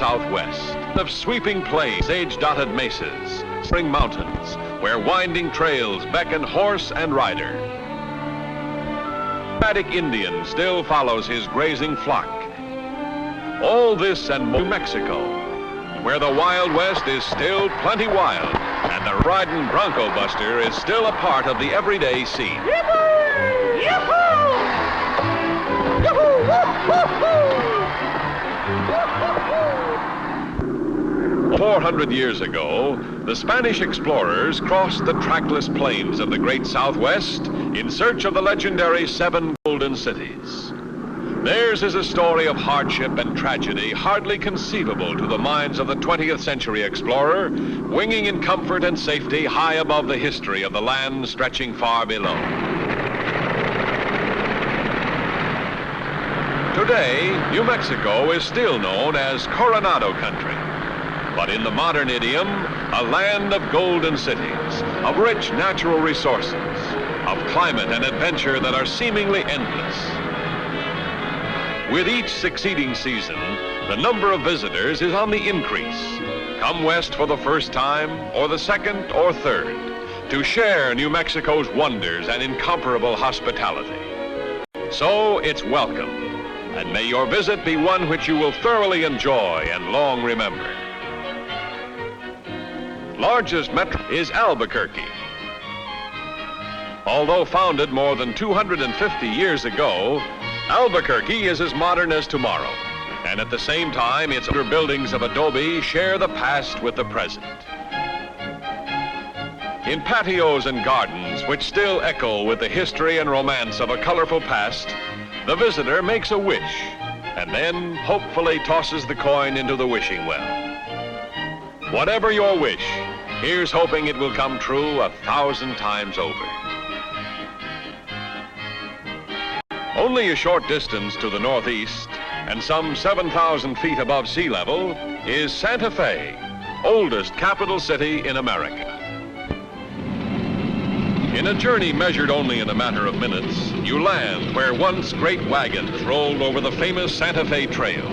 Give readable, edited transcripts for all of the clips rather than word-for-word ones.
Southwest, of sweeping plains, age-dotted mesas, spring mountains, where winding trails beckon horse and rider. Nomadic Indian still follows his grazing flock. All this and more, New Mexico, where the Wild West is still plenty wild, and the riding Bronco Buster is still a part of the everyday scene. Yahoo! Yahoo! Yahoo! Woo-hoo-hoo! 400 years ago, the Spanish explorers crossed the trackless plains of the great Southwest in search of the legendary 7 golden cities. Theirs is a story of hardship and tragedy hardly conceivable to the minds of the 20th century explorer, winging in comfort and safety high above the history of the land stretching far below. Today, New Mexico is still known as Coronado country, but in the modern idiom, a land of golden cities, of rich natural resources, of climate and adventure that are seemingly endless. With each succeeding season, the number of visitors is on the increase. Come west for the first time, or the second or third, to share New Mexico's wonders and incomparable hospitality. So it's welcome, and may your visit be one which you will thoroughly enjoy and long remember. Largest metro is Albuquerque. Although founded more than 250 years ago, Albuquerque is as modern as tomorrow, and at the same time, its older buildings of adobe share the past with the present. In patios and gardens, which still echo with the history and romance of a colorful past, the visitor makes a wish, and then hopefully tosses the coin into the wishing well. Whatever your wish, here's hoping it will come true 1,000 times over. Only a short distance to the northeast, and some 7,000 feet above sea level, is Santa Fe, oldest capital city in America. In a journey measured only in a matter of minutes, you land where once great wagons rolled over the famous Santa Fe Trail,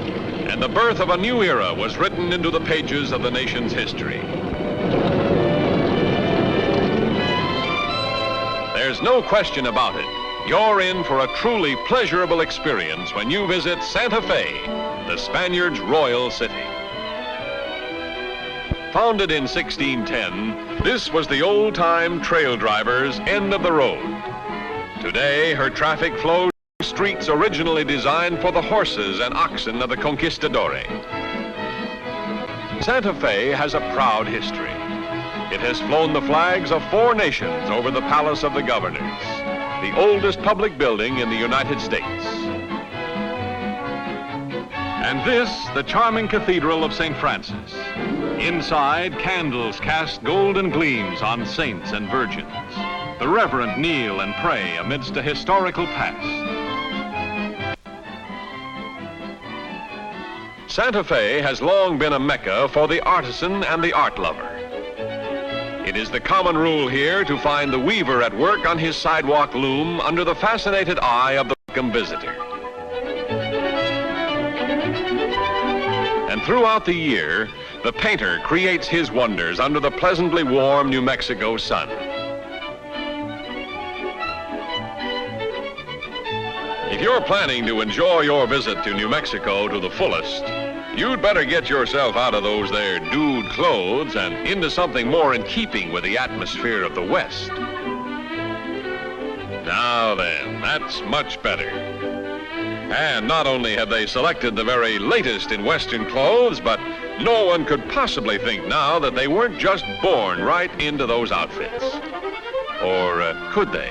and the birth of a new era was written into the pages of the nation's history. There's no question about it. You're in for a truly pleasurable experience when you visit Santa Fe, the Spaniards' royal city. Founded in 1610, this was the old-time trail driver's end of the road. Today, her traffic flows through streets originally designed for the horses and oxen of the conquistadores. Santa Fe has a proud history. It has flown the flags of 4 nations over the Palace of the Governors, the oldest public building in the United States. And this, the charming Cathedral of St. Francis. Inside, candles cast golden gleams on saints and virgins. The reverent kneel and pray amidst a historical past. Santa Fe has long been a mecca for the artisan and the art lover. It is the common rule here to find the weaver at work on his sidewalk loom under the fascinated eye of the welcome visitor. And throughout the year, the painter creates his wonders under the pleasantly warm New Mexico sun. If you're planning to enjoy your visit to New Mexico to the fullest, you'd better get yourself out of those there dude clothes and into something more in keeping with the atmosphere of the West. Now then, that's much better. And not only have they selected the very latest in Western clothes, but no one could possibly think now that they weren't just born right into those outfits. Or could they?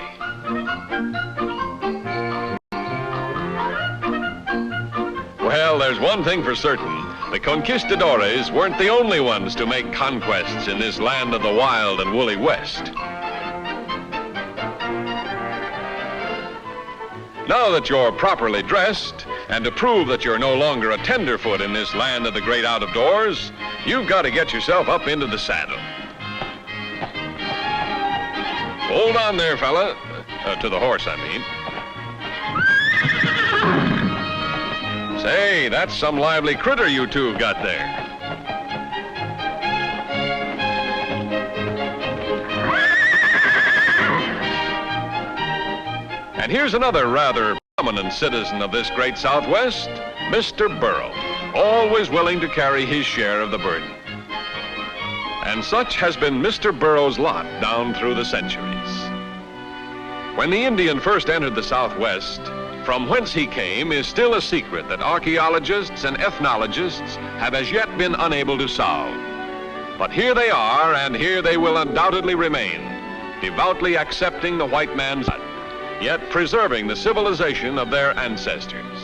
Well, there's one thing for certain. The conquistadores weren't the only ones to make conquests in this land of the wild and woolly West. Now that you're properly dressed, and to prove that you're no longer a tenderfoot in this land of the great out-of-doors, you've got to get yourself up into the saddle. Hold on there, fella. To the horse, I mean. Say, that's some lively critter you two got there. And here's another rather prominent citizen of this great Southwest, Mr. Burro, always willing to carry his share of the burden. And such has been Mr. Burro's lot down through the centuries. When the Indian first entered the Southwest, from whence he came is still a secret that archaeologists and ethnologists have as yet been unable to solve. But here they are, and here they will undoubtedly remain, devoutly accepting the white man's blood, yet preserving the civilization of their ancestors.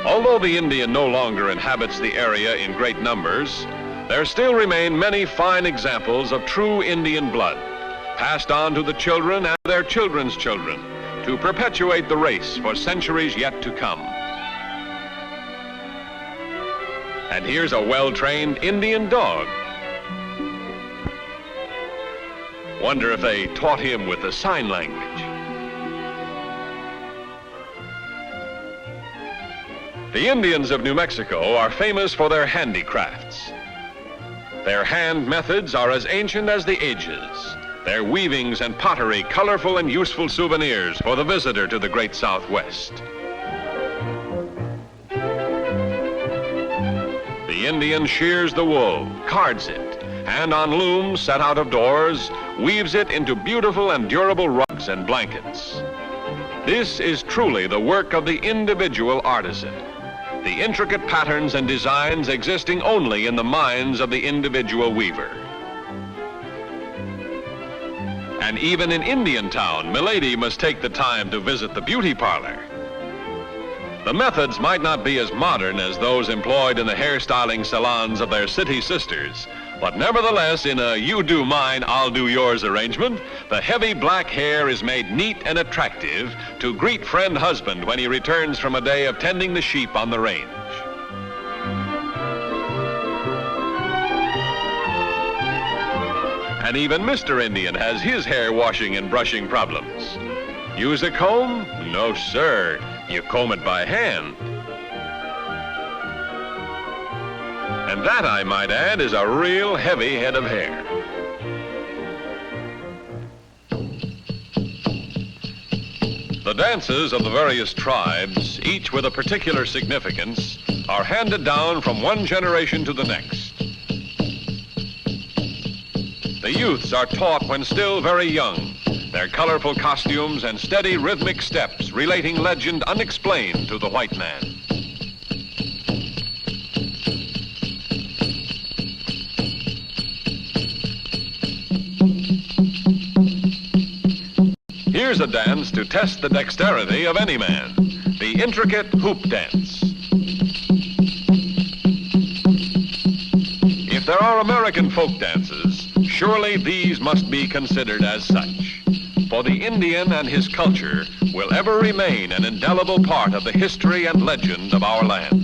Although the Indian no longer inhabits the area in great numbers, there still remain many fine examples of true Indian blood, passed on to the children and their children's children, to perpetuate the race for centuries yet to come. And here's a well-trained Indian dog. Wonder if they taught him with the sign language. The Indians of New Mexico are famous for their handicrafts. Their hand methods are as ancient as the ages, their weavings and pottery colorful and useful souvenirs for the visitor to the great Southwest. The Indian shears the wool, cards it, and on looms set out of doors, weaves it into beautiful and durable rugs and blankets. This is truly the work of the individual artisan, the intricate patterns and designs existing only in the minds of the individual weaver. And even in Indian town, milady must take the time to visit the beauty parlor. The methods might not be as modern as those employed in the hairstyling salons of their city sisters, but nevertheless, in a you do mine, I'll do yours arrangement, the heavy black hair is made neat and attractive to greet friend husband when he returns from a day of tending the sheep on the range. And even Mr. Indian has his hair washing and brushing problems. Use a comb? No, sir. You comb it by hand. And that, I might add, is a real heavy head of hair. The dances of the various tribes, each with a particular significance, are handed down from one generation to the next. The youths are taught when still very young, their colorful costumes and steady rhythmic steps relating legend unexplained to the white man. Here's a dance to test the dexterity of any man, the intricate hoop dance. If there are American folk dances, surely these must be considered as such. For the Indian and his culture will ever remain an indelible part of the history and legend of our land.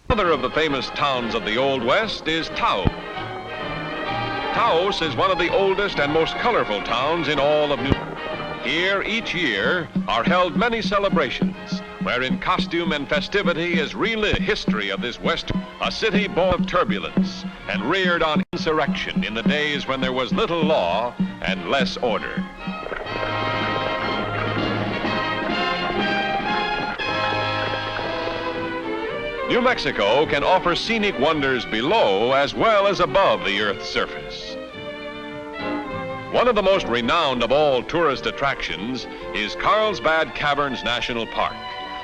Another of the famous towns of the Old West is Taos. Taos is one of the oldest and most colorful towns in all of New York. Here, each year, are held many celebrations, wherein costume and festivity is relived the history of this West, a city born of turbulence and reared on insurrection in the days when there was little law and less order. New Mexico can offer scenic wonders below as well as above the Earth's surface. One of the most renowned of all tourist attractions is Carlsbad Caverns National Park,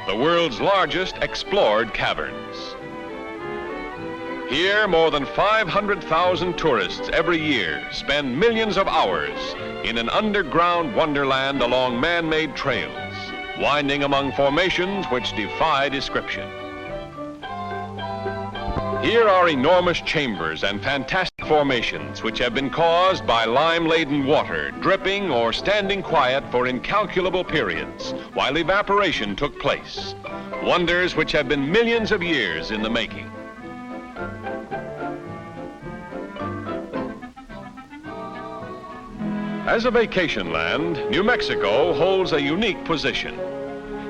the world's largest explored caverns. Here, more than 500,000 tourists every year spend millions of hours in an underground wonderland along man-made trails, winding among formations which defy description. Here are enormous chambers and fantastic formations which have been caused by lime-laden water dripping or standing quiet for incalculable periods while evaporation took place. Wonders which have been millions of years in the making. As a vacation land, New Mexico holds a unique position.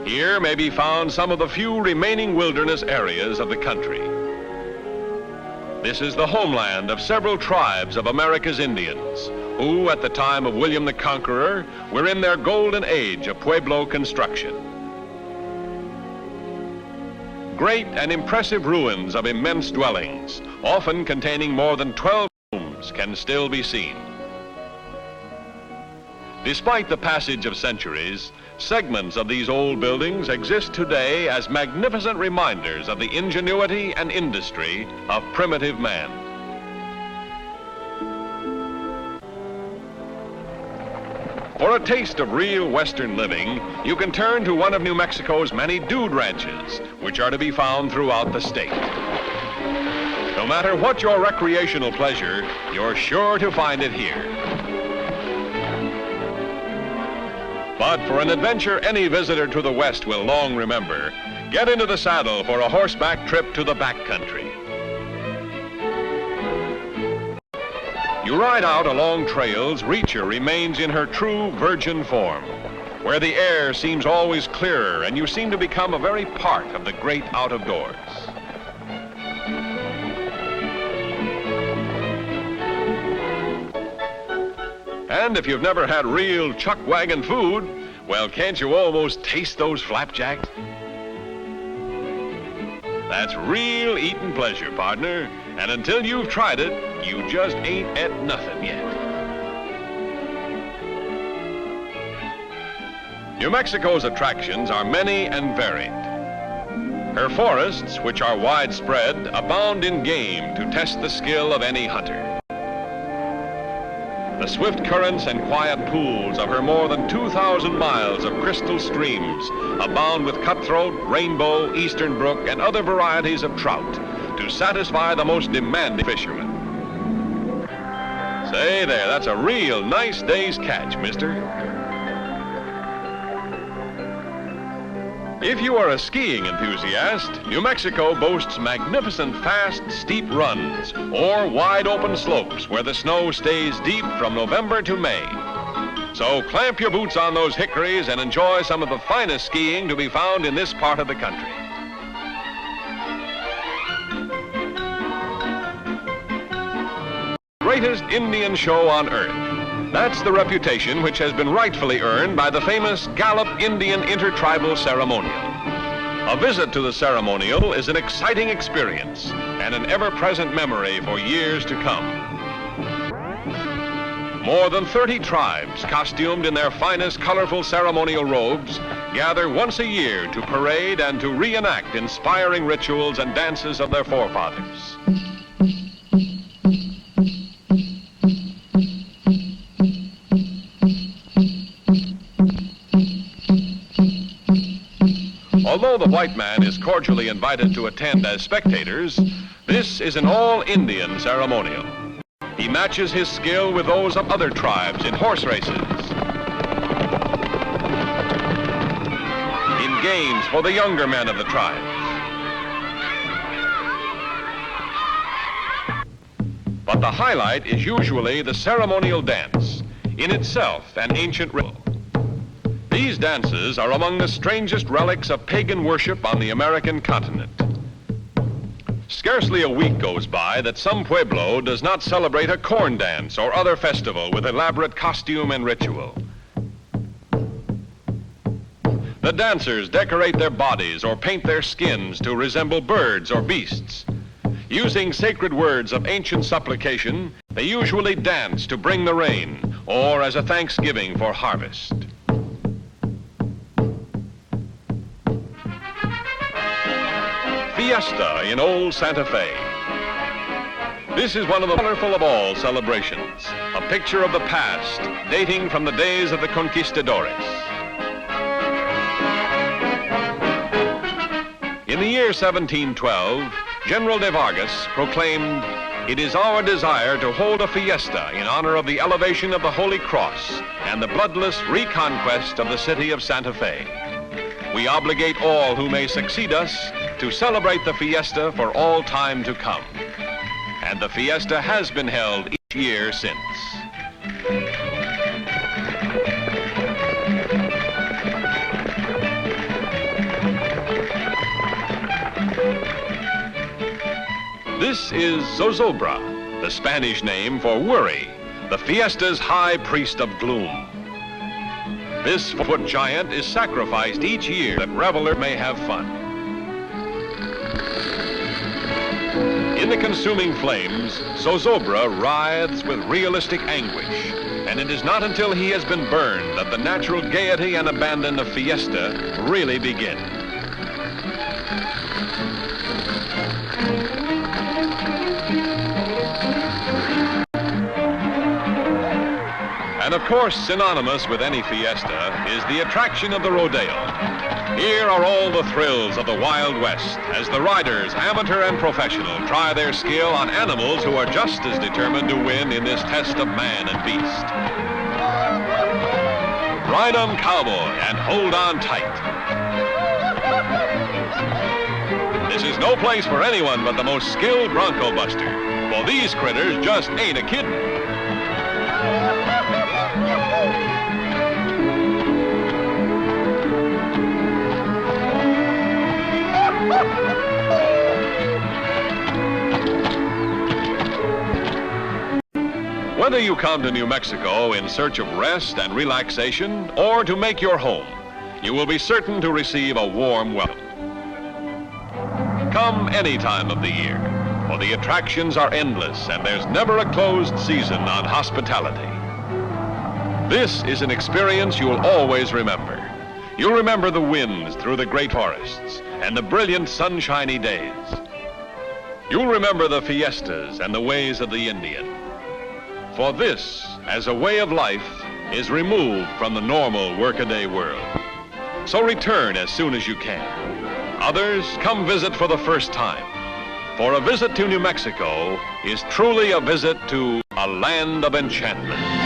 Here may be found some of the few remaining wilderness areas of the country. This is the homeland of several tribes of America's Indians, who at the time of William the Conqueror were in their golden age of Pueblo construction. Great and impressive ruins of immense dwellings, often containing more than 12 rooms, can still be seen. Despite the passage of centuries, segments of these old buildings exist today as magnificent reminders of the ingenuity and industry of primitive man. For a taste of real Western living, you can turn to one of New Mexico's many dude ranches, which are to be found throughout the state. No matter what your recreational pleasure, you're sure to find it here. But for an adventure any visitor to the West will long remember, get into the saddle for a horseback trip to the backcountry. You ride out along trails, Reacher remains in her true virgin form, where the air seems always clearer and you seem to become a very part of the great out of doors. And if you've never had real chuck wagon food, well, can't you almost taste those flapjacks? That's real eating pleasure, partner. And until you've tried it, you just ain't at nothing yet. New Mexico's attractions are many and varied. Her forests, which are widespread, abound in game to test the skill of any hunter. The swift currents and quiet pools of her more than 2,000 miles of crystal streams abound with cutthroat, rainbow, eastern brook, and other varieties of trout to satisfy the most demanding fishermen. Say there, that's a real nice day's catch, mister. If you are a skiing enthusiast, New Mexico boasts magnificent fast, steep runs or wide open slopes where the snow stays deep from November to May. So clamp your boots on those hickories and enjoy some of the finest skiing to be found in this part of the country. Greatest Indian show on earth. That's the reputation which has been rightfully earned by the famous Gallup Indian Intertribal Ceremonial. A visit to the ceremonial is an exciting experience and an ever-present memory for years to come. More than 30 tribes, costumed in their finest colorful ceremonial robes, gather once a year to parade and to reenact inspiring rituals and dances of their forefathers. Although the white man is cordially invited to attend as spectators, this is an all-Indian ceremonial. He matches his skill with those of other tribes in horse races, in games for the younger men of the tribes. But the highlight is usually the ceremonial dance, in itself an ancient ritual. These dances are among the strangest relics of pagan worship on the American continent. Scarcely a week goes by that some pueblo does not celebrate a corn dance or other festival with elaborate costume and ritual. The dancers decorate their bodies or paint their skins to resemble birds or beasts. Using sacred words of ancient supplication, they usually dance to bring the rain or as a thanksgiving for harvest. Fiesta in old Santa Fe. This is one of the colorful of all celebrations, a picture of the past dating from the days of the conquistadores. In the year 1712, General de Vargas proclaimed, "It is our desire to hold a fiesta in honor of the elevation of the Holy Cross and the bloodless reconquest of the city of Santa Fe. We obligate all who may succeed us to celebrate the fiesta for all time to come." And the fiesta has been held each year since. This is Zozobra, the Spanish name for worry, the fiesta's high priest of gloom. This foot giant is sacrificed each year that revelers may have fun. In the consuming flames, Zozobra writhes with realistic anguish, and it is not until he has been burned that the natural gaiety and abandon of fiesta really begin. And of course, synonymous with any fiesta is the attraction of the rodeo. Here are all the thrills of the Wild West as the riders, amateur and professional, try their skill on animals who are just as determined to win in this test of man and beast. Ride on, cowboy, and hold on tight. This is no place for anyone but the most skilled bronco buster, for these critters just ain't a kiddin'. Whether you come to New Mexico in search of rest and relaxation or to make your home, you will be certain to receive a warm welcome. Come any time of the year, for the attractions are endless and there's never a closed season on hospitality. This is an experience you'll always remember. You'll remember the winds through the great forests and the brilliant sunshiny days. You'll remember the fiestas and the ways of the Indian. For this, as a way of life, is removed from the normal workaday world. So return as soon as you can. Others, come visit for the first time. For a visit to New Mexico is truly a visit to a land of enchantment.